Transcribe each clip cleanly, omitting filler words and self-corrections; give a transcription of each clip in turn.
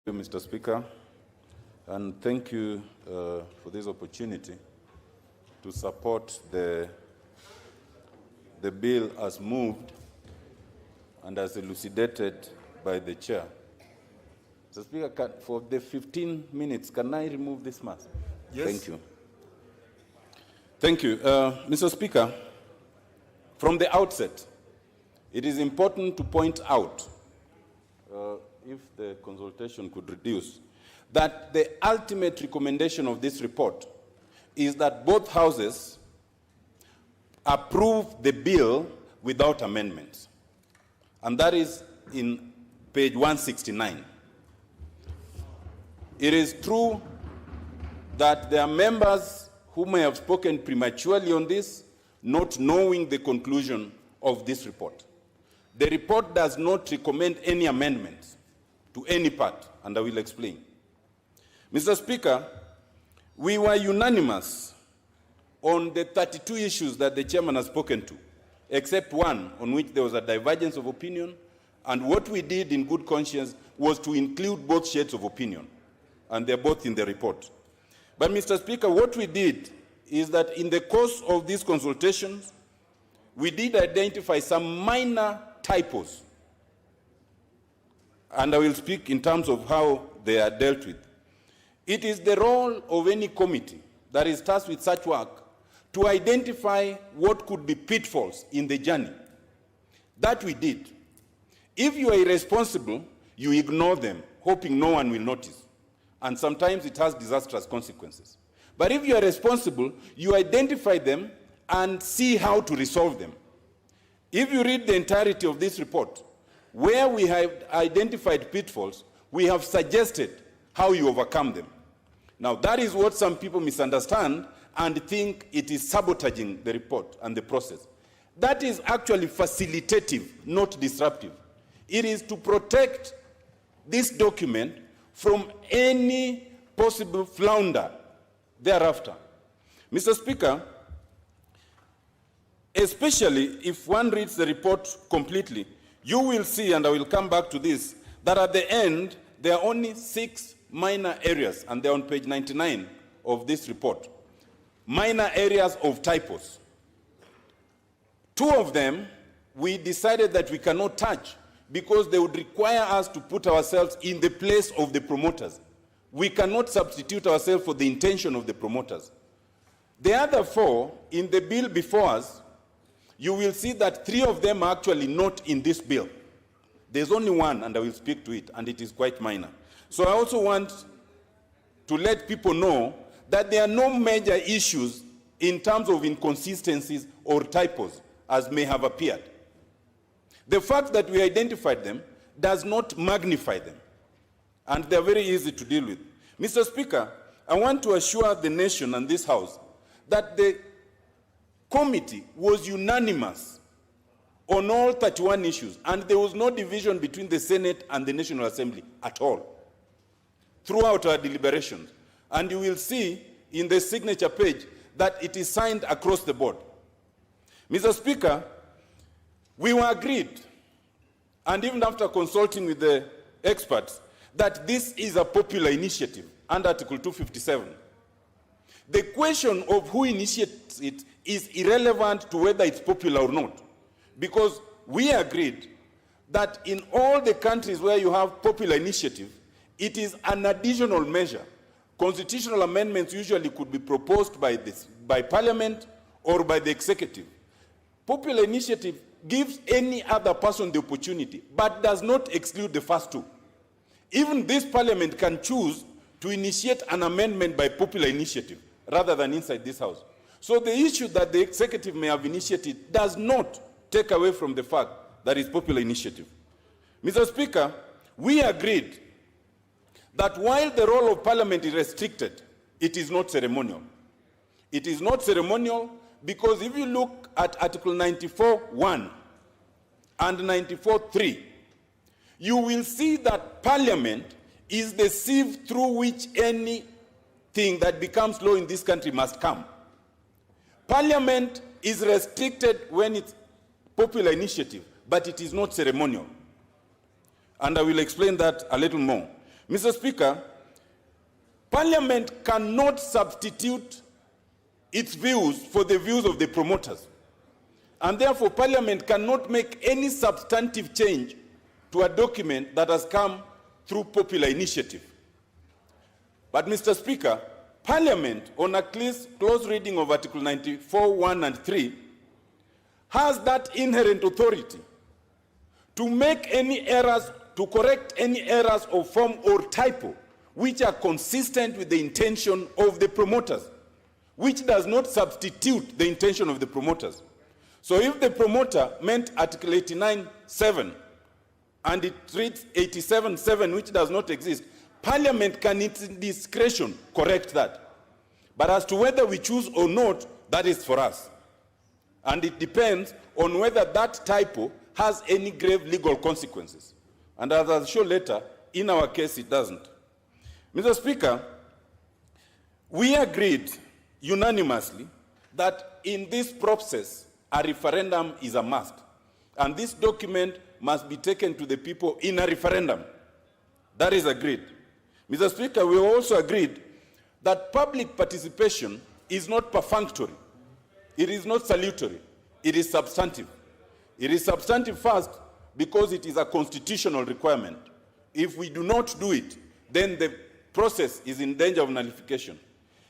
Thank you, Mr. Speaker, and thank you for this opportunity to support the bill as moved and as elucidated by the chair. Mr. Speaker, for the 15 minutes, can I remove this mask? Yes. Thank you. Thank you. Mr. Speaker, from the outset, it is important to point out, if the consultation could reduce, that the ultimate recommendation of this report is that both houses approve the bill without amendments. And that is in page 169. It is true that there are members who may have spoken prematurely on this, not knowing the conclusion of this report. The report does not recommend any amendments to any part, and I will explain. Mr. Speaker, we were unanimous on the 32 issues that the chairman has spoken to, except one on which there was a divergence of opinion, and what we did in good conscience was to include both shades of opinion, and they're both in the report. But Mr. Speaker, what we did is that in the course of these consultations, we did identify some minor typos, and I will speak in terms of how they are dealt with. It is the role of any committee that is tasked with such work to identify what could be pitfalls in the journey. That we did. If you are irresponsible, you ignore them, hoping no one will notice. And sometimes it has disastrous consequences. But if you are responsible, you identify them and see how to resolve them. If you read the entirety of this report, where we have identified pitfalls, we have suggested how you overcome them. Now, that is what some people misunderstand and think it is sabotaging the report and the process. That is actually facilitative, not disruptive. It is to protect this document from any possible flounder thereafter. Mr. Speaker, especially if one reads the report completely, you will see, and I will come back to this, that at the end, there are only 6 minor areas, and they're on page 99 of this report. Minor areas of typos. 2 of them, we decided that we cannot touch because they would require us to put ourselves in the place of the promoters. We cannot substitute ourselves for the intention of the promoters. The other 4, in the bill before us, you will see that 3 of them are actually not in this bill. There's only one, and I will speak to it, and it is quite minor. So I also want to let people know that there are no major issues in terms of inconsistencies or typos, as may have appeared. The fact that we identified them does not magnify them, and they're very easy to deal with. Mr. Speaker, I want to assure the nation and this House that the committee was unanimous on all 31 issues, and there was no division between the Senate and the National Assembly at all throughout our deliberations. And you will see in the signature page that it is signed across the board. Mr. Speaker, we were agreed, and even after consulting with the experts, that this is a popular initiative under Article 257. The question of who initiates it is irrelevant to whether it's popular or not, because we agreed that in all the countries where you have popular initiative, it is an additional measure. Constitutional amendments usually could be proposed by Parliament or by the executive. Popular initiative gives any other person the opportunity, but does not exclude the first 2. Even this Parliament can choose to initiate an amendment by popular initiative rather than inside this House. So the issue that the executive may have initiated does not take away from the fact that it's popular initiative. Mr. Speaker, we agreed that while the role of Parliament is restricted, it is not ceremonial. It is not ceremonial because if you look at Article 94(1) and 94(3), you will see that Parliament is the sieve through which anything that becomes law in this country must come. Parliament is restricted when it's popular initiative, but it is not ceremonial. And I will explain that a little more. Mr. Speaker, Parliament cannot substitute its views for the views of the promoters. And therefore, Parliament cannot make any substantive change to a document that has come through popular initiative. But, Mr. Speaker, Parliament, on a close reading of Article 94, 1 and 3, has that inherent authority to make any errors, to correct any errors of form or typo which are consistent with the intention of the promoters, which does not substitute the intention of the promoters. So if the promoter meant Article 89.7 and it reads 87.7, which does not exist, Parliament can, in its discretion, correct that. But as to whether we choose or not, that is for us. And it depends on whether that typo has any grave legal consequences. And as I'll show later, in our case, it doesn't. Mr. Speaker, we agreed unanimously that in this process, a referendum is a must. And this document must be taken to the people in a referendum. That is agreed. Mr. Speaker, we also agreed that public participation is not perfunctory. It is not salutary. It is substantive. It is substantive first because it is a constitutional requirement. If we do not do it, then the process is in danger of nullification.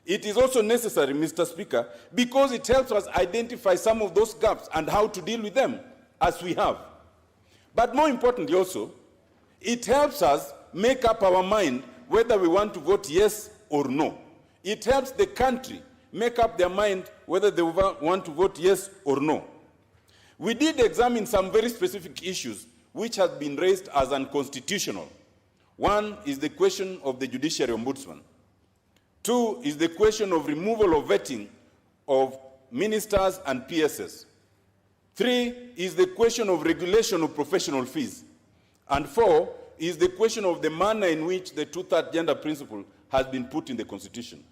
It is also necessary, Mr. Speaker, because it helps us identify some of those gaps and how to deal with them, as we have. But more importantly also, it helps us make up our mind whether we want to vote yes or no. It helps the country make up their mind whether they want to vote yes or no. We did examine some very specific issues which have been raised as unconstitutional. One is the question of the Judiciary Ombudsman. Two is the question of removal of vetting of ministers and PSS. Three is the question of regulation of professional fees. And four is the question of the manner in which the two-thirds gender principle has been put in the Constitution.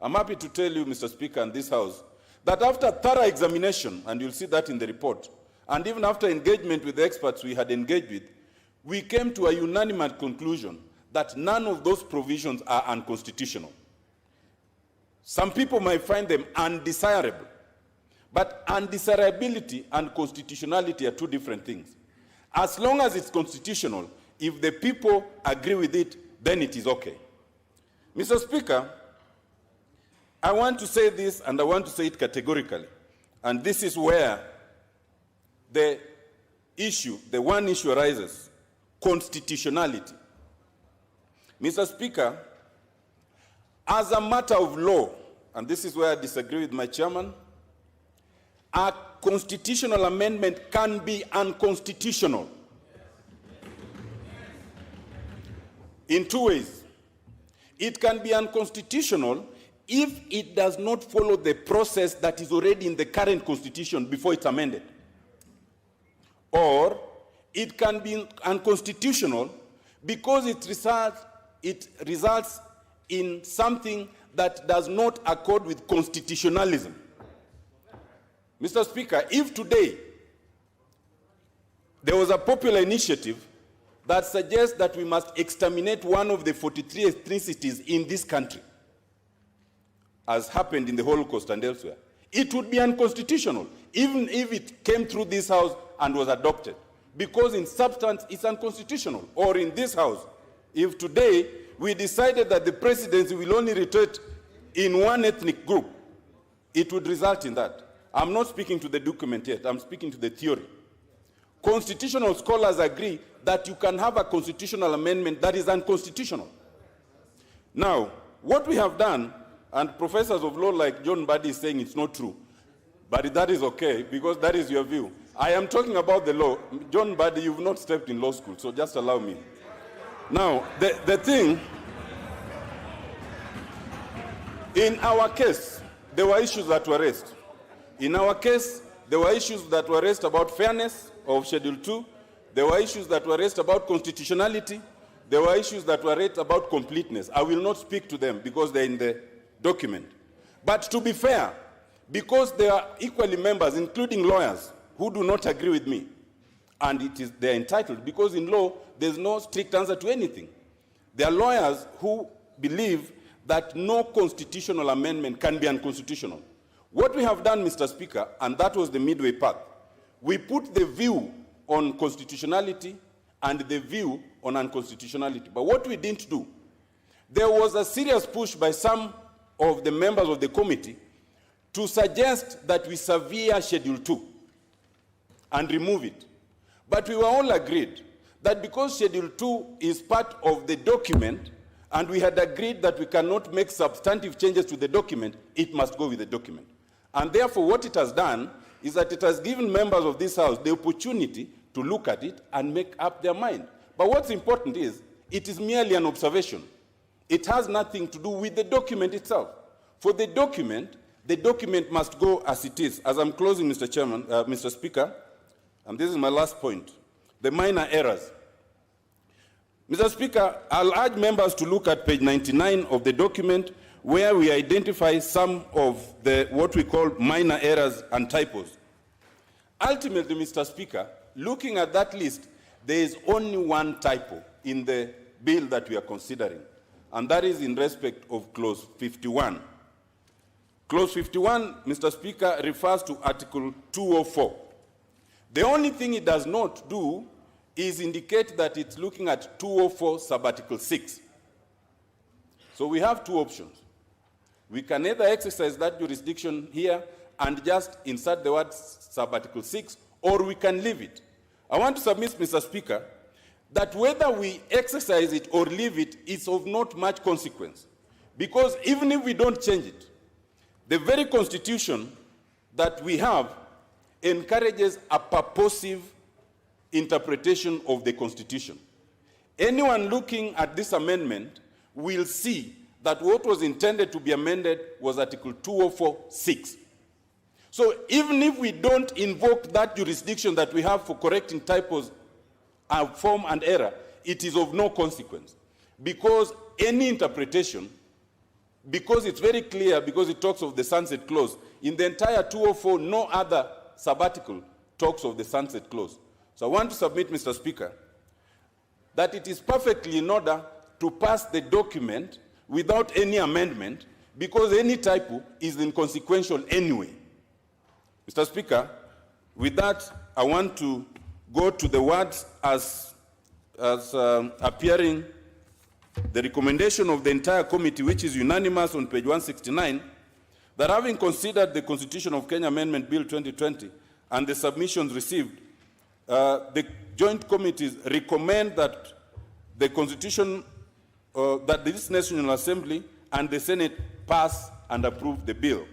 I'm happy to tell you, Mr. Speaker, and this House, that after thorough examination, and you'll see that in the report, and even after engagement with the experts we had engaged with, we came to a unanimous conclusion that none of those provisions are unconstitutional. Some people might find them undesirable, but undesirability and constitutionality are two different things. As long as it's constitutional, if the people agree with it, then it is okay. Mr. Speaker, I want to say this, and I want to say it categorically, and this is where the one issue arises: constitutionality. Mr. Speaker, as a matter of law, and this is where I disagree with my chairman, a constitutional amendment can be unconstitutional in two ways. It can be unconstitutional if it does not follow the process that is already in the current constitution before it's amended. Or it can be unconstitutional because it results in something that does not accord with constitutionalism. Mr. Speaker, if today there was a popular initiative that suggests that we must exterminate one of the 43 ethnicities in this country, as happened in the Holocaust and elsewhere, it would be unconstitutional, even if it came through this House and was adopted, because in substance it's unconstitutional. Or in this House, if today we decided that the presidency will only rotate in one ethnic group, it would result in that. I'm not speaking to the document yet, I'm speaking to the theory. Constitutional scholars agree that you can have a constitutional amendment that is unconstitutional. Now, what we have done, and professors of law like John Mbadi is saying it's not true, but that is okay, because that is your view. I am talking about the law. John Mbadi, you've not stepped in law school, so just allow me. Now, the thing, in our case, there were issues that were raised. In our case, there were issues that were raised about fairness of Schedule 2. There were issues that were raised about constitutionality. There were issues that were raised about completeness. I will not speak to them because they're in the document. But to be fair, because there are equally members, including lawyers, who do not agree with me, and they're entitled, because in law, there's no strict answer to anything. There are lawyers who believe that no constitutional amendment can be unconstitutional. What we have done, Mr. Speaker, and that was the midway path, we put the view on constitutionality and the view on unconstitutionality. But what we didn't do, there was a serious push by some of the members of the committee to suggest that we sever Schedule 2 and remove it. But we were all agreed that because Schedule 2 is part of the document, and we had agreed that we cannot make substantive changes to the document, it must go with the document. And therefore, what it has done is that it has given members of this House the opportunity to look at it and make up their mind. But what's important is, it is merely an observation. It has nothing to do with the document itself. For the document must go as it is. As I'm closing, Mr. Chairman, Mr. Speaker, and this is my last point, the minor errors. Mr. Speaker, I'll urge members to look at page 99 of the document, where we identify some of the what we call minor errors and typos. Ultimately, Mr. Speaker, looking at that list, there is only one typo in the bill that we are considering, and that is in respect of clause 51. Clause 51, Mr. Speaker, refers to Article 204. The only thing it does not do is indicate that it's looking at 204 subarticle 6. So we have two options. We can either exercise that jurisdiction here and just insert the word subarticle 6, or we can leave it. I want to submit, Mr. Speaker, that whether we exercise it or leave it is of not much consequence. Because even if we don't change it, the very constitution that we have encourages a purposive interpretation of the Constitution. Anyone looking at this amendment will see that what was intended to be amended was Article 204(6). So even if we don't invoke that jurisdiction that we have for correcting typos, form and error, it is of no consequence. Because any interpretation, because it's very clear, because it talks of the sunset clause, in the entire 204, no other subarticle talks of the sunset clause. So I want to submit, Mr. Speaker, that it is perfectly in order to pass the document without any amendment, because any typo is inconsequential anyway. Mr. Speaker, with that, I want to go to the words as appearing the recommendation of the entire committee, which is unanimous on page 169, that having considered the Constitution of Kenya Amendment Bill 2020 and the submissions received, the joint committees recommend that the Constitution, that this National Assembly and the Senate pass and approve the bill.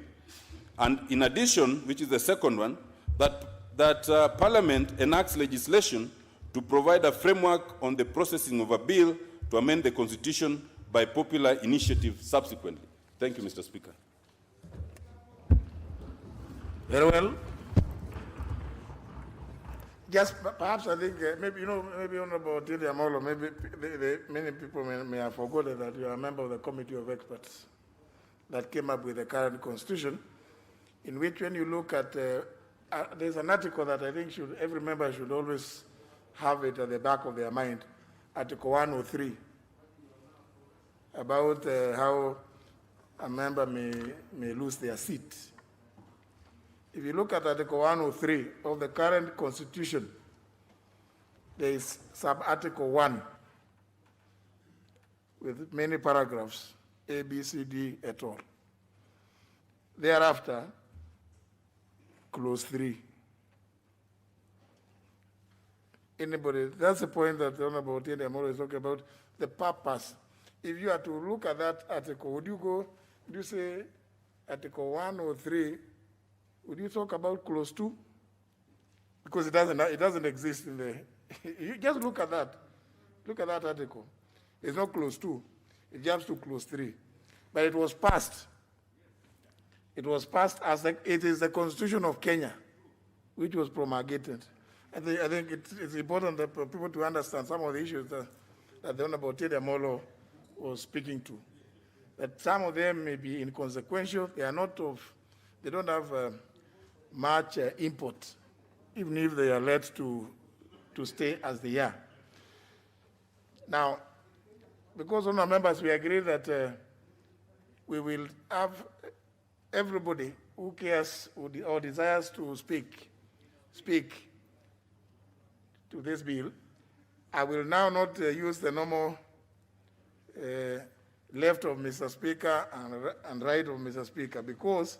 And in addition, which is the second one, that Parliament enacts legislation to provide a framework on the processing of a bill to amend the Constitution by popular initiative subsequently. Thank you, Mr. Speaker. Very well. Just perhaps I think maybe Honorable Otiende Omollo, maybe many people may have forgotten that you are a member of the committee of experts that came up with the current constitution, in which when you look at, there's an article that I think every member should always have it at the back of their mind, Article 103, about how a member may lose their seat. If you look at Article 103 of the current Constitution, there is sub-Article 1 with many paragraphs, A, B, C, D, et al. Thereafter, Clause 3. Anybody, that's the point that the Honorable Otiende Omollo is talking about, the purpose. If you are to look at that article, would you say Article 103, would you talk about Clause 2? Because it doesn't exist in the, you just look at that. Look at that article. It's not Clause 2. It jumps to Clause 3. But it was passed. It was passed as it is the Constitution of Kenya, which was promulgated. I think it's important that for people to understand some of the issues that the Honorable Otiende Omollo was speaking to. That some of them may be inconsequential. They don't have much import, even if they are led to stay as they are. Now, because honourable members, we agree that we will have everybody who cares or desires to speak to this bill. I will now not use the normal left of Mr. Speaker and right of Mr. Speaker, because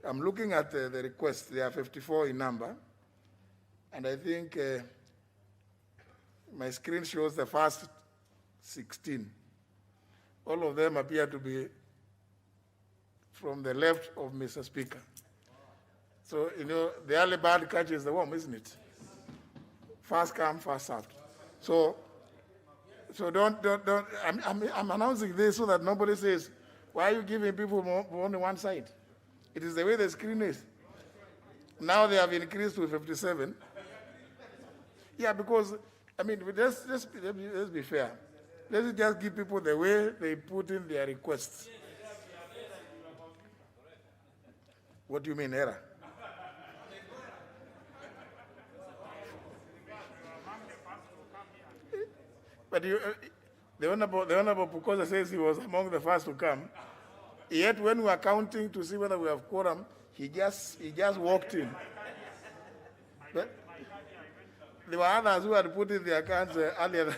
I'm looking at the requests. There are 54 in number, and I think my screen shows the first 16. All of them appear to be from the left of Mr. Speaker. So, you know, the early bird catches the worm, isn't it? First come, first served. So don't. I'm announcing this so that nobody says, why are you giving people only one side? It is the way the screen is. Now they have increased to 57. Yeah, because, I mean, let's be fair. Let's just give people the way they put in their requests. What do you mean, error? But the Honorable Pukosa says he was among the first to come. Yet when we are counting to see whether we have quorum, he just walked in. But there were others who had put in their cards earlier.